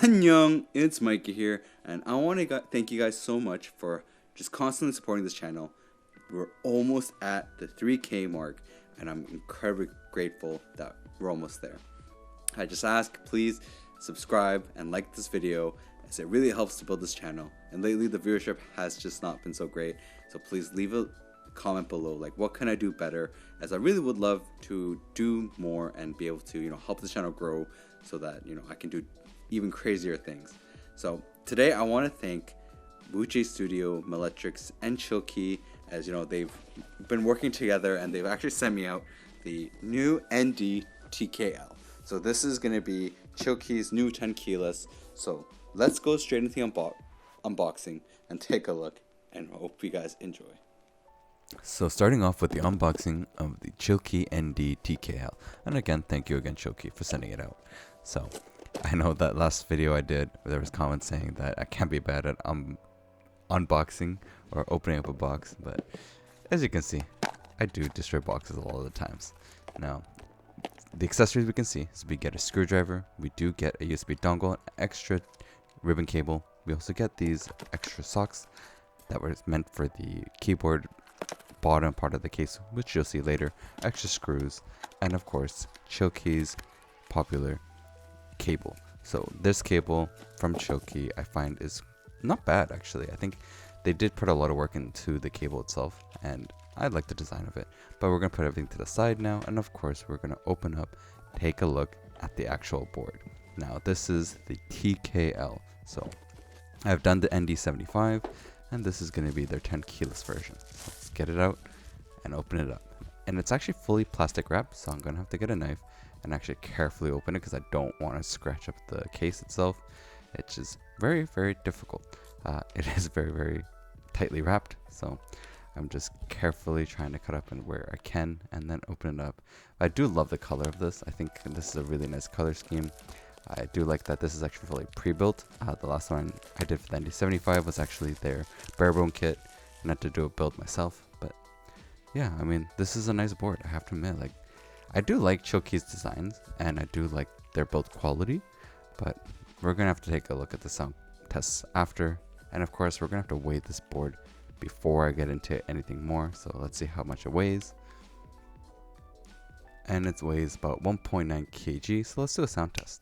Annyeong, it's Mikey here, and I want to thank you guys so much for just constantly supporting this channel. We're almost at the 3K mark, and I'm incredibly grateful that we're almost there. I just ask, please subscribe and like this video, as it really helps to build this channel. And lately the viewership has just not been so great, so please leave a comment below, like what can I do better, as I really would love to do more and be able to help this channel grow, so that I can do even crazier things. So today I want to thank Buche Studio, Meletrix, and Chilkey, as they've been working together and they've actually sent me out the new ND TKL. So this is going to be Chilkey's new 10 keyless. So let's go straight into the unboxing and take a look, and hope you guys enjoy. So starting off with the unboxing of the Chilkey ND TKL, and again thank you again Chilkey for sending it out. So I know that last video I did, there was comments saying that I can't be bad at unboxing or opening up a box, but as you can see, I do destroy boxes a lot of the times. Now, the accessories we can see is we get a screwdriver, we do get a USB dongle, an extra ribbon cable, we also get these extra socks that were meant for the keyboard bottom part of the case, which you'll see later, extra screws, and of course Chilkey's popular cable. So this cable from Chilkey I find is not bad actually. I think they did put a lot of work into the cable itself, and I like the design of it. But we're going to put everything to the side now, and of course we're going to open up, take a look at the actual board. Now this is the TKL. So I've done the ND75, and this is going to be their 10 keyless version. So let's get it out and open it up. And it's actually fully plastic wrapped, so I'm going to have to get a knife and actually carefully open it, because I don't want to scratch up the case itself. It's just very, very difficult. It is very, very tightly wrapped, so I'm just carefully trying to cut up and where I can, and then open it up. I do love the color of this. I think this is a really nice color scheme. I do like that this is actually fully pre-built. The last one I did for the ND75 was actually their bare bone kit, and I had to do a build myself. But yeah, I mean, this is a nice board, I have to admit. Like, I do like Chilkey's designs, and I do like their build quality, but we're gonna have to take a look at the sound tests after, and of course we're gonna have to weigh this board before I get into anything more. So let's see how much it weighs. And it weighs about 1.9 kg, so let's do a sound test.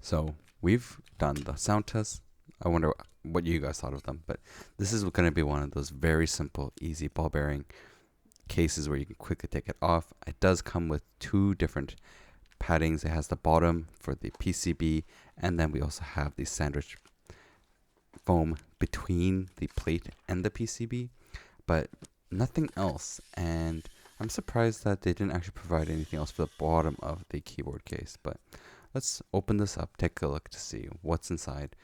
So we've done the sound tests. I wonder what you guys thought of them, but this is going to be one of those very simple, easy ball bearing cases where you can quickly take it off. It does come with two different paddings. It has the bottom for the PCB, and then we also have the sandwich foam between the plate and the PCB, but nothing else. And I'm surprised that they didn't actually provide anything else for the bottom of the keyboard case. But let's open this up, take a look to see what's inside,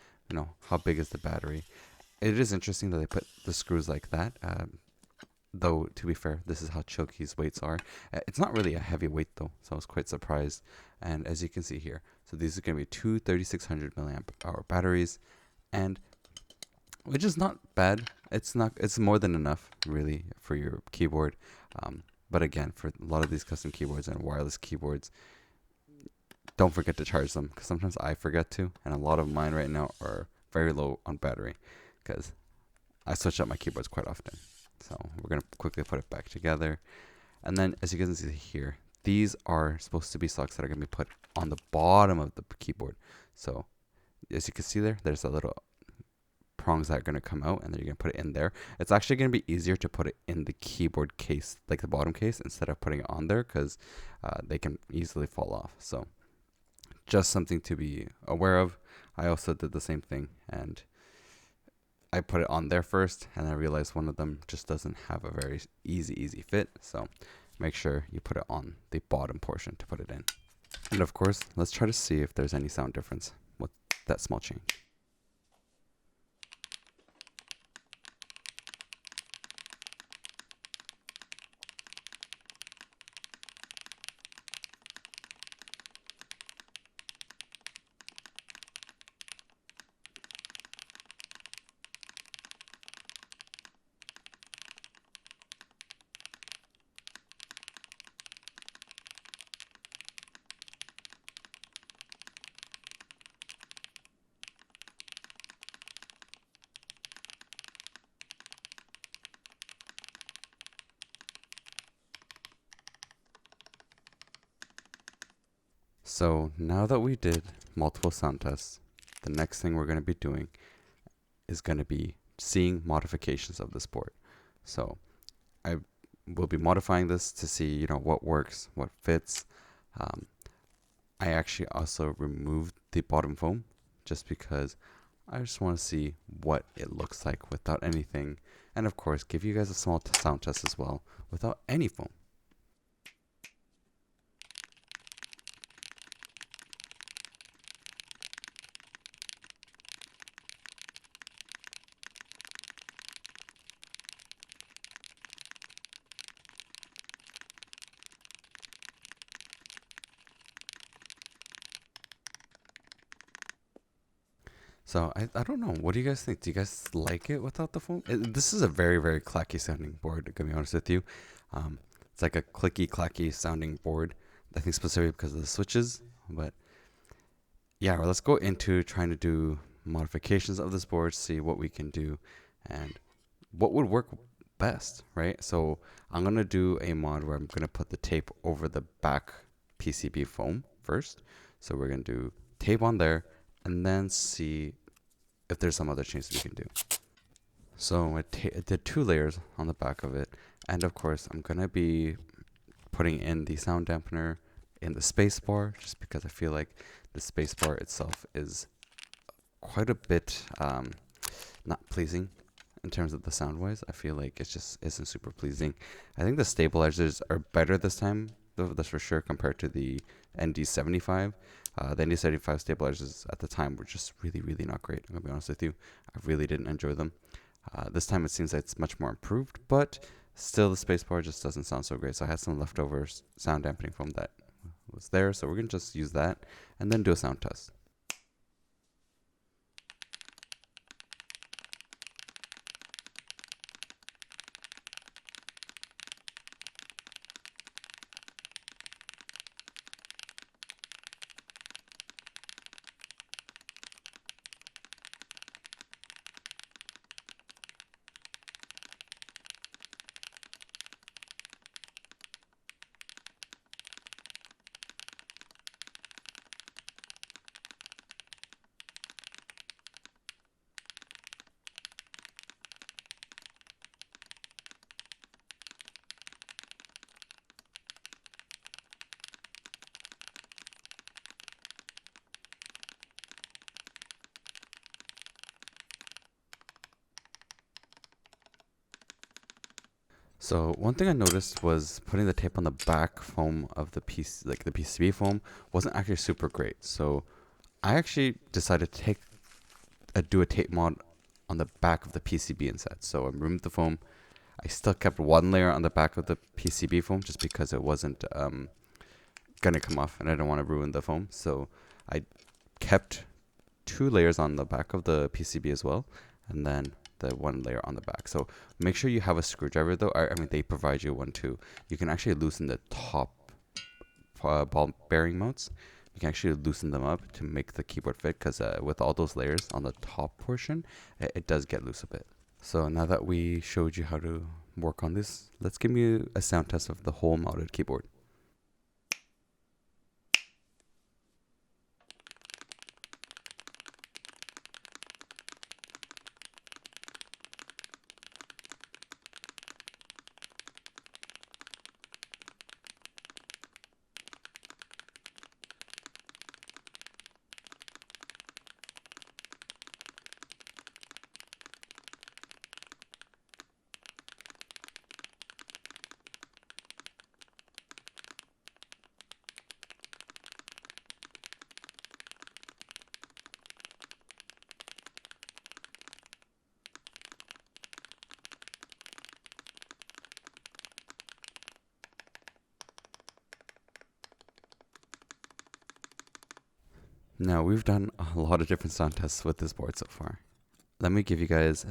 how big is the battery. it is interesting that they put the screws like that. Though, to be fair, this is how Chilkey's weights are. It's not really a heavy weight, though, so I was quite surprised. And as you can see here, so these are going to be two 3600 milliamp hour batteries, and which is not bad. It's more than enough, really, for your keyboard. But again, for a lot of these custom keyboards and wireless keyboards, don't forget to charge them, because sometimes I forget to, and a lot of mine right now are very low on battery, because I switch up my keyboards quite often. So we're going to quickly put it back together. And then, as you can see here, these are supposed to be slugs that are going to be put on the bottom of the keyboard. So as you can see there, there's a little prongs that are going to come out, and then you're going to put it in there. It's actually going to be easier to put it in the keyboard case, like the bottom case, instead of putting it on there, because they can easily fall off. So just something to be aware of. I also did the same thing, and I put it on there first, and I realized one of them just doesn't have a very easy fit. So make sure you put it on the bottom portion to put it in. And of course, let's try to see if there's any sound difference with that small change. So now that we did multiple sound tests, the next thing we're going to be doing is going to be seeing modifications of this board. So I will be modifying this to see, what works, what fits. I actually also removed the bottom foam just because I just want to see what it looks like without anything. And of course, give you guys a small sound test as well without any foam. So I don't know. What do you guys think? Do you guys like it without the foam? This is a very, very clacky sounding board, to be honest with you. It's like a clicky, clacky sounding board. I think specifically because of the switches. But yeah, well, let's go into trying to do modifications of this board, see what we can do and what would work best, right? So I'm going to do a mod where I'm going to put the tape over the back PCB foam first. So we're going to do tape on there and then see if there's some other changes we can do. So I did 2 layers on the back of it, and of course I'm gonna be putting in the sound dampener in the space bar, just because I feel like the space bar itself is quite a bit not pleasing in terms of the sound wise. I feel like it just isn't super pleasing. I think the stabilizers are better this time, though, that's for sure, compared to the ND 75. The ND 75 stabilizers at the time were just really, really not great. I'm gonna be honest with you. I really didn't enjoy them. This time it seems like it's much more improved, but still the spacebar just doesn't sound so great. So I had some leftover sound dampening foam that was there. So we're gonna just use that and then do a sound test. So one thing I noticed was putting the tape on the back foam of the piece, like the PCB foam, wasn't actually super great. So I actually decided to do a tape mod on the back of the PCB inside. So I removed the foam. I still kept one layer on the back of the PCB foam just because it wasn't gonna come off and I didn't want to ruin the foam. So I kept 2 layers on the back of the PCB as well, and then the 1 layer on the back. So make sure you have a screwdriver though. I mean, they provide you one too. You can actually loosen the top ball bearing mounts. You can actually loosen them up to make the keyboard fit, because with all those layers on the top portion, it does get loose a bit. So now that we showed you how to work on this, let's give you a sound test of the whole mounted keyboard. Now, we've done a lot of different sound tests with this board so far. Let me give you guys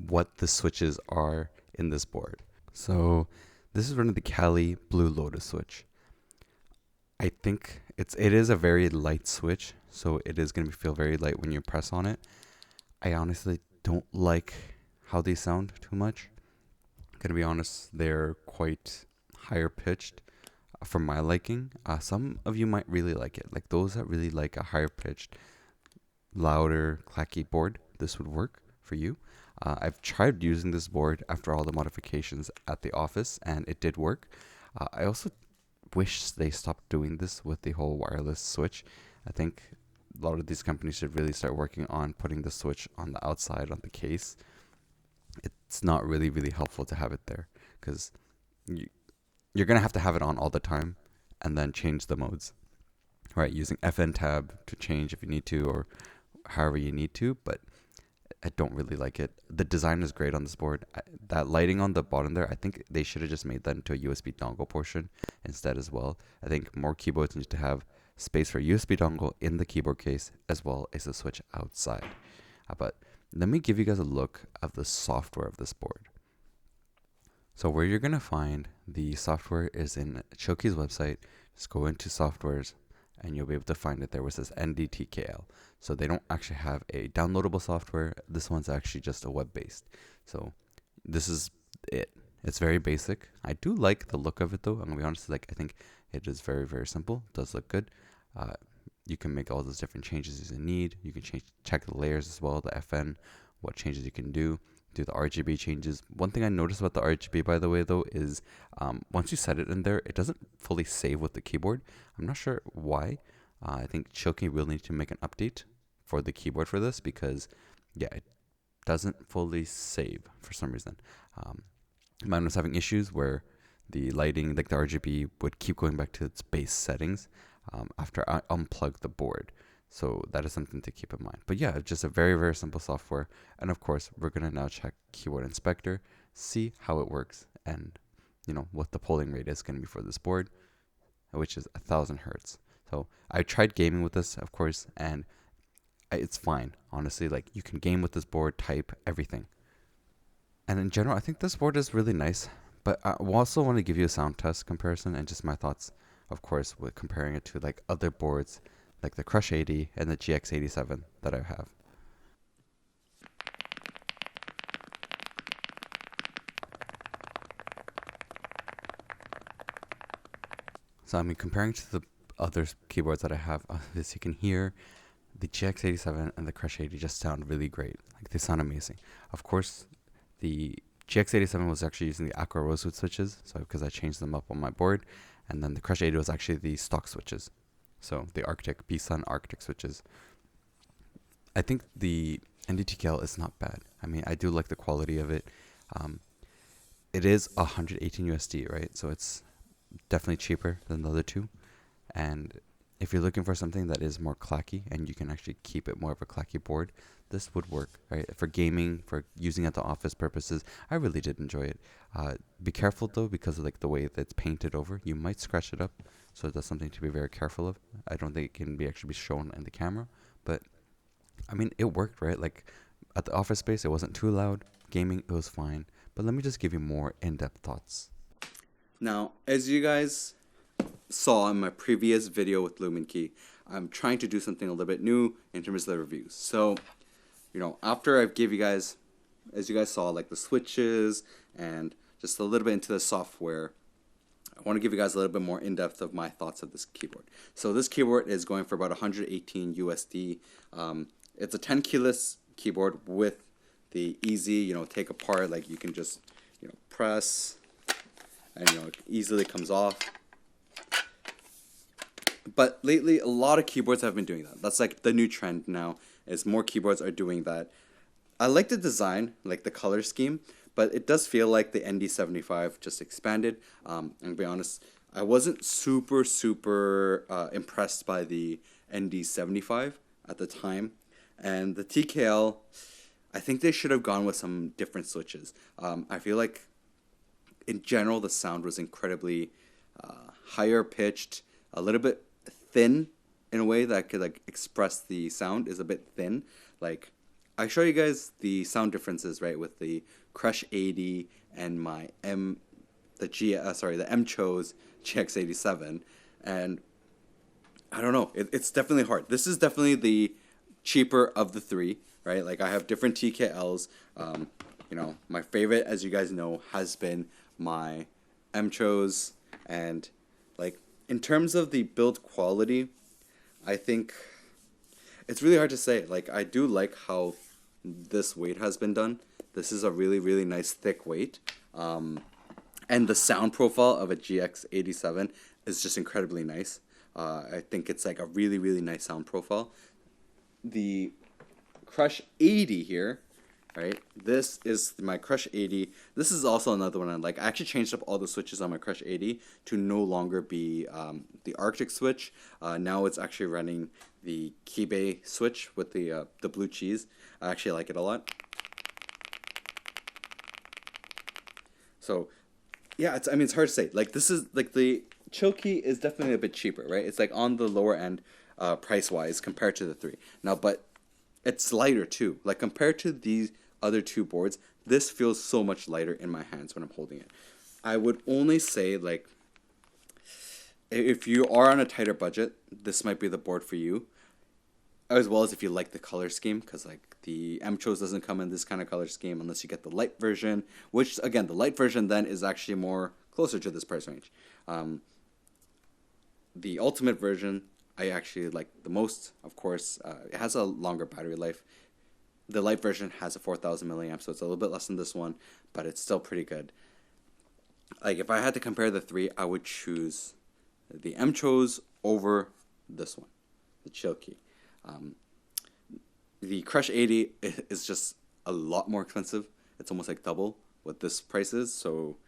what the switches are in this board. So this is running the Kali Blue Lotus switch. I think it is a very light switch, so it is going to feel very light when you press on it. I honestly don't like how they sound too much. I'm going to be honest, they're quite higher pitched for my liking. Some of you might really like it. Like those that really like a higher pitched, louder, clacky board, this would work for you. I've tried using this board after all the modifications at the office, and it did work. I also wish they stopped doing this with the whole wireless switch. I think a lot of these companies should really start working on putting the switch on the outside on the case. It's not really helpful to have it there, because you're going to have it on all the time and then change the modes, right? Using FN tab to change if you need to, or however you need to, but I don't really like it. The design is great on this board. That lighting on the bottom there, I think they should have just made that into a USB dongle portion instead as well. I think more keyboards need to have space for USB dongle in the keyboard case as well as the switch outside. But let me give you guys a look of the software of this board. So where you're going to find the software is in Chilkey's website. Just go into softwares and you'll be able to find it there where it says ND TKL. So they don't actually have a downloadable software. This one's actually just a web-based. So this is it. It's very basic. I do like the look of it though. I'm going to be honest, I think it is very simple. It does look good. You can make all those different changes as you need. You can check the layers as well, the FN, what changes you can do the RGB changes. One thing I noticed about the RGB, by the way, though, is once you set it in there, it doesn't fully save with the keyboard. I'm not sure why. I think Chilkey will need to make an update for the keyboard for this, because, yeah, it doesn't fully save for some reason. Mine was having issues where the lighting, like the RGB, would keep going back to its base settings after I unplugged the board. So that is something to keep in mind. But yeah, just a very simple software. And of course, we're going to now check Keyboard Inspector, see how it works, and what the polling rate is going to be for this board, which is 1000 hertz. So I tried gaming with this, of course, and it's fine. Honestly, like you can game with this board, type, everything. And in general, I think this board is really nice. But I also want to give you a sound test comparison and just my thoughts, of course, with comparing it to like other boards like the Crush 80 and the GX87 that I have. So I mean, comparing to the other keyboards that I have, as you can hear, the GX87 and the Crush 80 just sound really great. Like they sound amazing. Of course, the GX87 was actually using the Aqua Rosewood switches, so because I changed them up on my board, and then the Crush 80 was actually the stock switches. So the Arctic, B-Sun Arctic switches. I think the ND TKL is not bad. I mean, I do like the quality of it. It is 118 USD, right? So it's definitely cheaper than the other two. And if you're looking for something that is more clacky and you can actually keep it more of a clacky board, this would work, right? For gaming, for using at the office purposes, I really did enjoy it. Be careful though, because of like the way that it's painted over, you might scratch it up. So that's something to be very careful of. I don't think it can be actually be shown in the camera, but I mean, it worked, right? Like at the office space, it wasn't too loud. Gaming, it was fine. But let me just give you more in-depth thoughts. Now, as you guys saw in my previous video with Lumen Key, I'm trying to do something a little bit new in terms of the reviews. So, after I've give you guys, as you guys saw, like the switches and just a little bit into the software, I want to give you guys a little bit more in-depth of my thoughts of this keyboard. So this keyboard is going for about 118 USD. It's a 10 keyless keyboard with the easy, take apart, like you can just, press and, it easily comes off. But lately, a lot of keyboards have been doing that. That's like the new trend now, is more keyboards are doing that. I like the design, like the color scheme, but it does feel like the ND75 just expanded. And to be honest, I wasn't super impressed by the ND75 at the time. And the TKL, I think they should have gone with some different switches. I feel like, in general, the sound was incredibly higher pitched, a little bit thin in a way that could like express the sound is a bit thin. Like I show you guys the sound differences, right, with the Crush 80 and my M Chose GX87, and I don't know, it's definitely hard. This is definitely the cheaper of the three, right? Like I have different TKLs. My favorite, as you guys know, has been my M Chose, and like in terms of the build quality, I think it's really hard to say. Like I do like how this weight has been done. This is a really nice thick weight, and the sound profile of a GX87 is just incredibly nice. I think it's like a really nice sound profile. The Crush 80 here, right? This is my Crush 80. This is also another one I like. I actually changed up all the switches on my Crush 80 to no longer be the Arctic switch. Now it's actually running the Kibe switch with the blue cheese. I actually like it a lot. So, yeah, it's hard to say. Like this is like the Chilkey is definitely a bit cheaper, right? It's like on the lower end price wise compared to the three. Now, but it's lighter too. Like compared to these other two boards, this feels so much lighter in my hands when I'm holding it. I would only say, like, if you are on a tighter budget, this might be the board for you, as well as if you like the color scheme, because like the M Chose doesn't come in this kind of color scheme unless you get the light version, which again the light version then is actually more closer to this price range. The ultimate version I actually like the most. Of course, it has a longer battery life. The light version has a 4,000 milliamps, so it's a little bit less than this one, but it's still pretty good. Like if I had to compare the three, I would choose the M Chose over this one, the Chilkey. The Crush 80 is just a lot more expensive. It's almost like double what this price is, so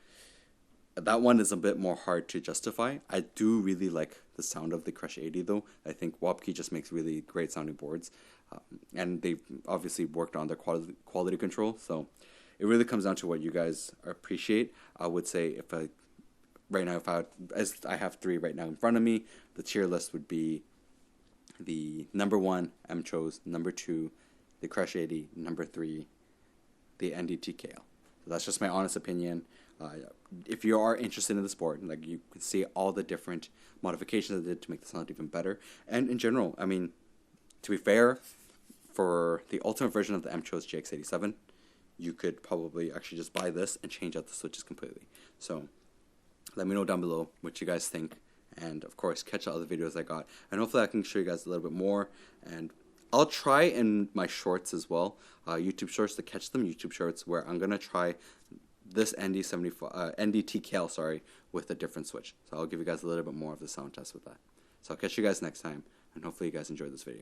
that one is a bit more hard to justify. I do really like the sound of the Crush 80 though. I think Wapkey just makes really great sounding boards, and they've obviously worked on their quality control, so it really comes down to what you guys appreciate. I would say as I have three right now in front of me, the tier list would be the number 1 M Chose, number 2 the Crush 80, number 3 the ND TKL. So that's just my honest opinion. If you are interested in this board, like you can see all the different modifications I did to make the sound even better. And in general, I mean, to be fair, for the ultimate version of the M Chose GX87, you could probably actually just buy this and change out the switches completely. So let me know down below what you guys think. And of course, catch the other videos I got. And hopefully I can show you guys a little bit more. And I'll try in my shorts as well, YouTube shorts to catch them, YouTube shorts where I'm going to try this ND TKL, with a different switch. So I'll give you guys a little bit more of the sound test with that. So I'll catch you guys next time, and hopefully you guys enjoyed this video.